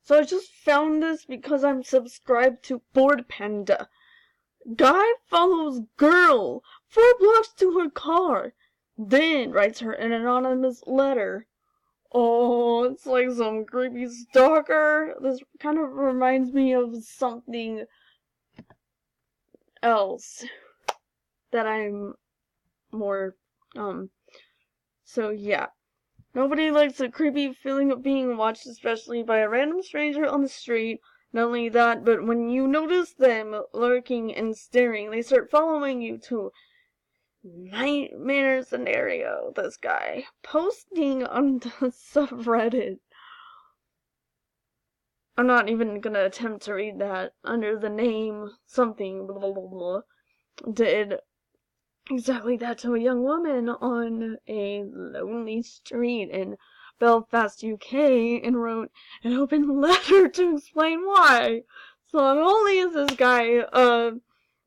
So I just found this because I'm subscribed to Board Panda. Guy follows girl 4 blocks to her car, then writes her an anonymous letter. Oh, it's like some creepy stalker. This kind of reminds me of something else that I'm more, so yeah. Nobody likes the creepy feeling of being watched, especially by a random stranger on the street. Not only that, but when you notice them lurking and staring, they start following you too. Nightmare scenario, this guy. Posting on the subreddit. I'm not even gonna attempt to read that. Under the name something blah blah blah. Did exactly that to a young woman on a lonely street in Belfast, UK, and wrote an open letter to explain why. So not only is this guy a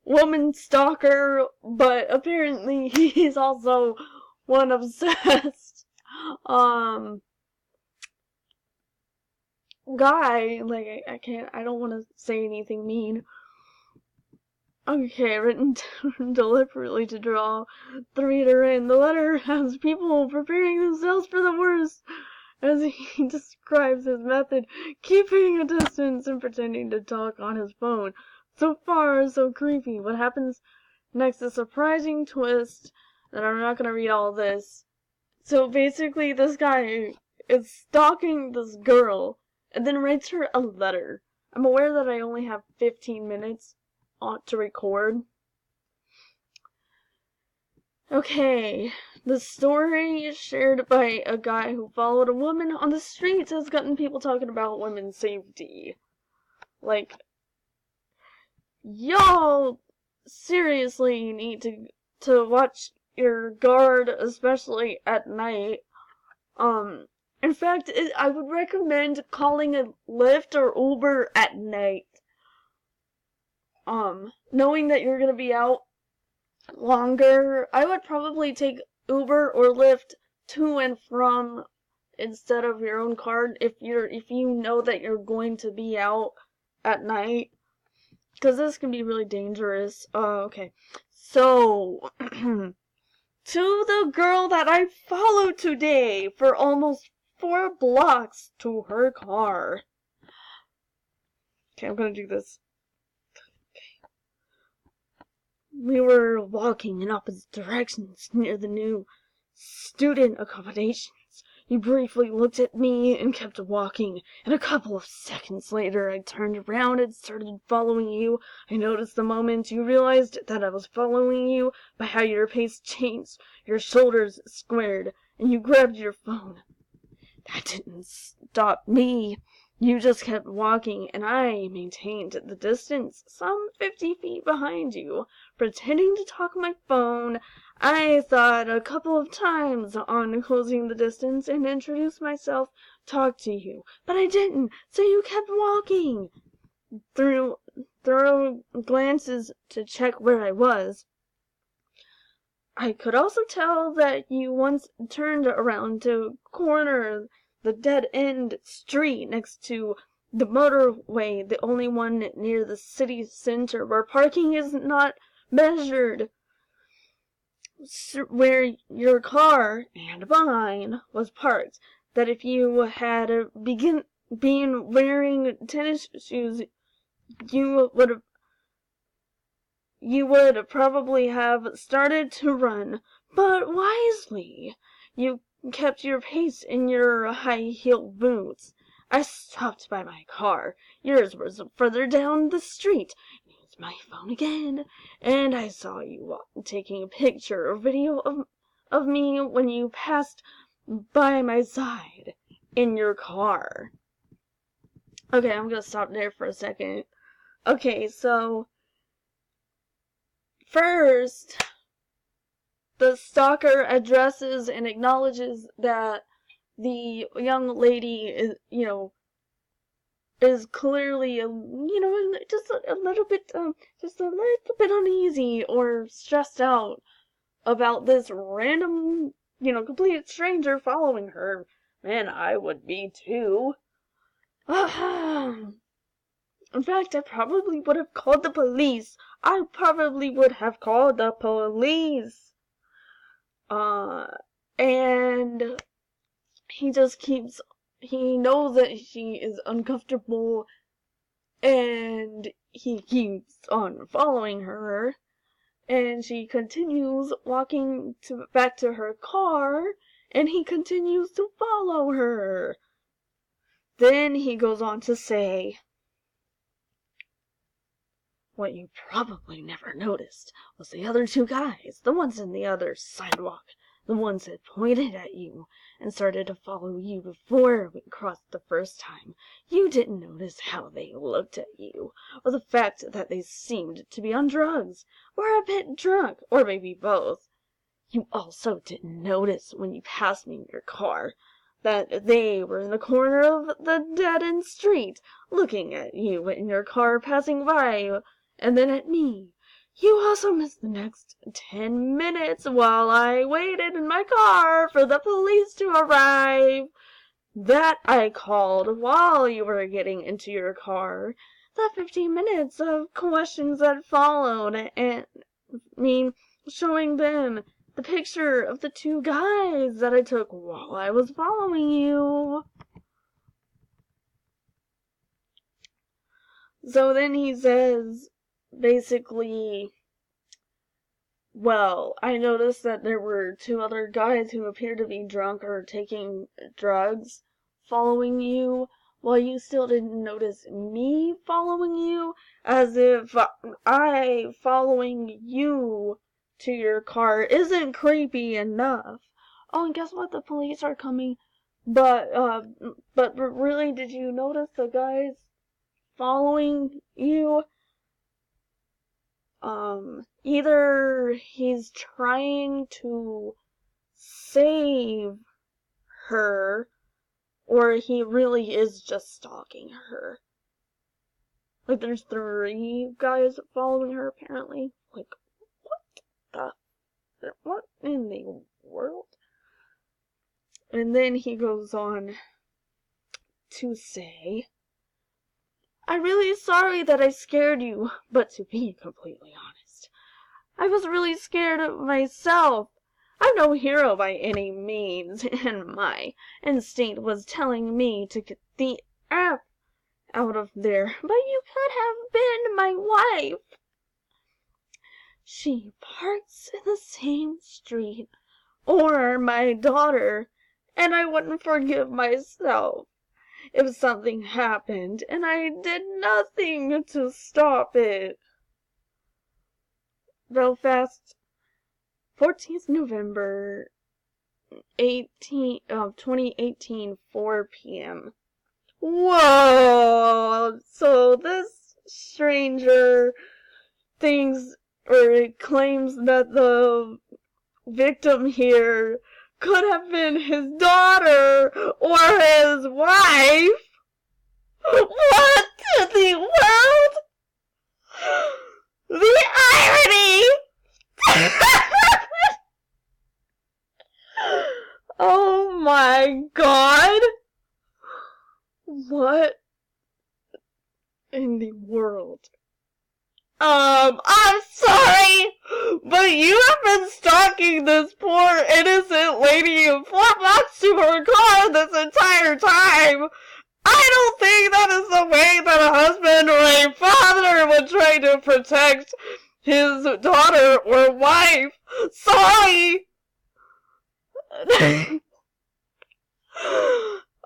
woman stalker, but apparently he's also one obsessed guy. Like, I don't want to say anything mean. Okay, written deliberately to draw the reader in. The letter has people preparing themselves for the worst, as he describes his method, keeping a distance and pretending to talk on his phone. So far, so creepy. What happens next is a surprising twist, and I'm not gonna read all this. So basically, this guy is stalking this girl, and then writes her a letter. I'm aware that I only have 15 minutes to record. Okay, the story shared by a guy who followed a woman on the streets has gotten people talking about women's safety. Like, y'all seriously need to watch your guard, especially at night. In fact, I would recommend calling a Lyft or Uber at night. Knowing that you're gonna be out longer, I would probably take Uber or Lyft to and from instead of your own car if you know that you're going to be out at night, because this can be really dangerous. Okay. So, to the girl that I followed today for almost 4 blocks to her car. Okay, I'm gonna do this. We were walking in opposite directions near the new student accommodations. You briefly looked at me and kept walking, and a couple of seconds later I turned around and started following you. I noticed the moment you realized that I was following you by how your pace changed, your shoulders squared, and you grabbed your phone. That didn't stop me. You just kept walking, and I maintained the distance, some 50 feet behind you, pretending to talk on my phone. I thought a couple of times on closing the distance and introduce myself, talk to you, but I didn't, so you kept walking. Through thorough glances to check where I was, I could also tell that you once turned around to corner the dead-end street next to the motorway, the only one near the city center where parking is not measured, where your car and mine was parked. That if you had been wearing tennis shoes, you would probably have started to run, but wisely you kept your pace in your high-heeled boots. I stopped by my car. Yours was further down the street. I used my phone again, and I saw you taking a picture or video of me when you passed by my side in your car. Okay, I'm gonna stop there for a second. Okay, so first, the stalker addresses and acknowledges that the young lady is clearly, just a little bit uneasy or stressed out about this random, complete stranger following her. Man, I would be too. In fact, I probably would have called the police. And he just he knows that she is uncomfortable, and he keeps on following her, and she continues walking back to her car, and he continues to follow her. Then he goes on to say, what you probably never noticed was the other two guys, the ones in the other sidewalk, the ones that pointed at you and started to follow you before we crossed the first time. You didn't notice how they looked at you, or the fact that they seemed to be on drugs, or a bit drunk, or maybe both. You also didn't notice when you passed me in your car that they were in the corner of the dead-end street, looking at you in your car passing by, and then at me. You also missed the next 10 minutes while I waited in my car for the police to arrive. That I called while you were getting into your car. The 15 minutes of questions that followed, showing them the picture of the two guys that I took while I was following you. So then he says, basically, well, I noticed that there were two other guys who appeared to be drunk or taking drugs following you, while you still didn't notice me following you, as if I following you to your car isn't creepy enough. Oh, and guess what? The police are coming. But really, did you notice the guys following you? Either he's trying to save her, or he really is just stalking her. Like, there's 3 guys following her, apparently. Like, what in the world? And then he goes on to say, I'm really sorry that I scared you, but to be completely honest, I was really scared of myself. I'm no hero by any means, and my instinct was telling me to get the F out of there, but you could have been my wife. She parks in the same street, or my daughter, and I wouldn't forgive myself if something happened and I did nothing to stop it. Belfast, 14th November 2018, 4 p.m. Whoa! So this stranger thinks, or claims that the victim here could have been his daughter or his wife. What in the world? The irony! Oh my God! What in the world? I'm sorry, but you have been stalking this poor innocent lady in flip-flops to her car this entire time. I don't think that is the way that a husband or a father would try to protect his daughter or wife. Sorry.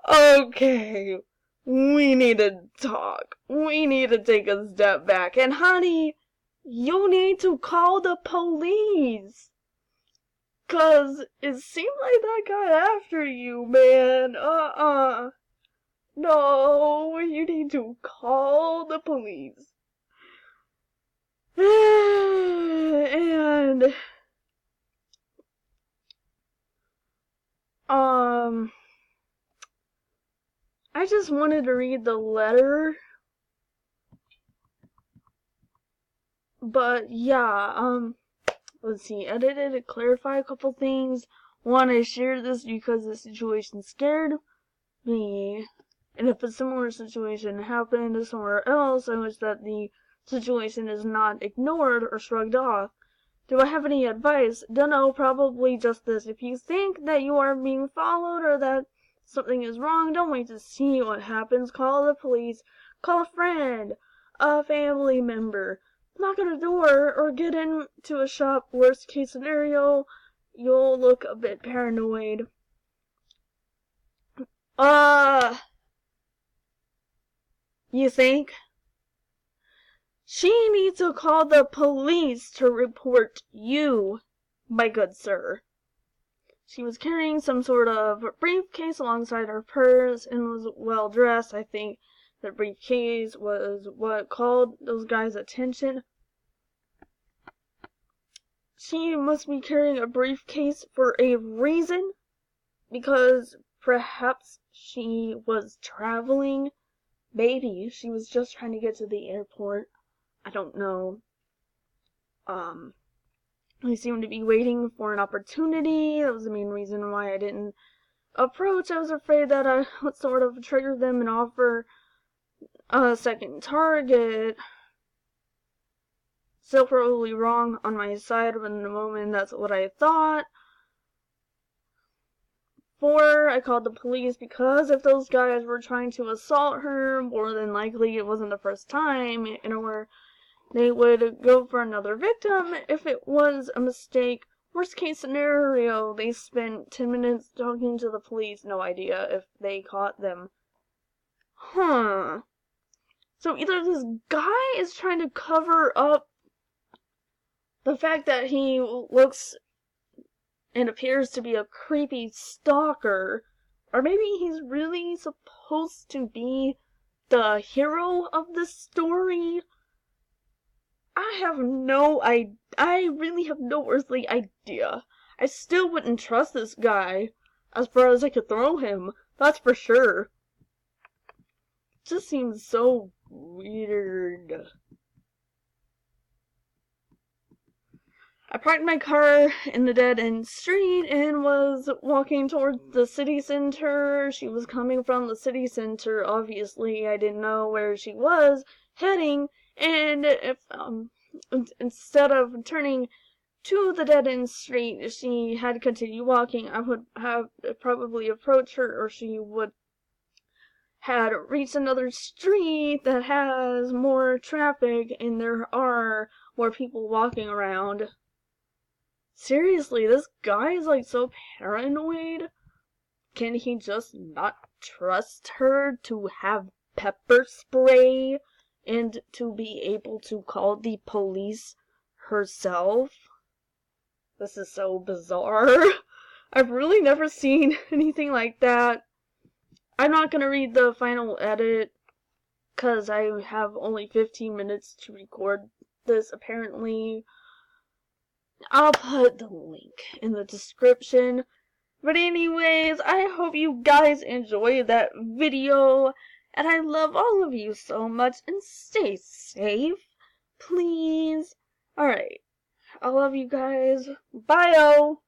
Okay. We need to talk. We need to take a step back. And honey, you need to call the police. 'Cause it seemed like that got after you, man. No, you need to call the police. And, I just wanted to read the letter. But, yeah, let's see, edited to clarify a couple things. One, I shared this because the situation scared me. And if a similar situation happened somewhere else, I wish that the situation is not ignored or shrugged off. Do I have any advice? Dunno, probably just this. If you think that you are being followed or that something is wrong, don't wait to see what happens. Call the police, call a friend, a family member, knock on a door, or get into a shop. Worst case scenario, you'll look a bit paranoid. You think? She needs to call the police to report you, my good sir. She was carrying some sort of briefcase alongside her purse and was well dressed. I think the briefcase was what called those guys' attention. She must be carrying a briefcase for a reason, because perhaps she was traveling. Maybe she was just trying to get to the airport. I don't know. I seemed to be waiting for an opportunity. That was the main reason why I didn't approach. I was afraid that I would sort of trigger them and offer a second target. Still probably wrong on my side, but in the moment that's what I thought. 4, I called the police because if those guys were trying to assault her, more than likely it wasn't the first time, or they would go for another victim if it was a mistake. Worst case scenario, they spent 10 minutes talking to the police. No idea if they caught them. So either this guy is trying to cover up the fact that he looks and appears to be a creepy stalker, or maybe he's really supposed to be the hero of the story. I really have no earthly idea. I still wouldn't trust this guy as far as I could throw him, that's for sure. It just seems so weird. I parked my car in the dead-end street and was walking towards the city center. She was coming from the city center. Obviously, I didn't know where she was heading, and if instead of turning to the dead-end street, she had continued walking, I would have probably approached her, or she would had reached another street that has more traffic and there are more people walking around. Seriously, this guy is like so paranoid. Can he just not trust her to have pepper spray and to be able to call the police herself? This is so bizarre. I've really never seen anything like that. I'm not gonna read the final edit because I have only 15 minutes to record this, apparently. I'll put the link in the description. But anyways, I hope you guys enjoyed that video. And I love all of you so much. And stay safe, please. Alright. I love you guys. Bye-o.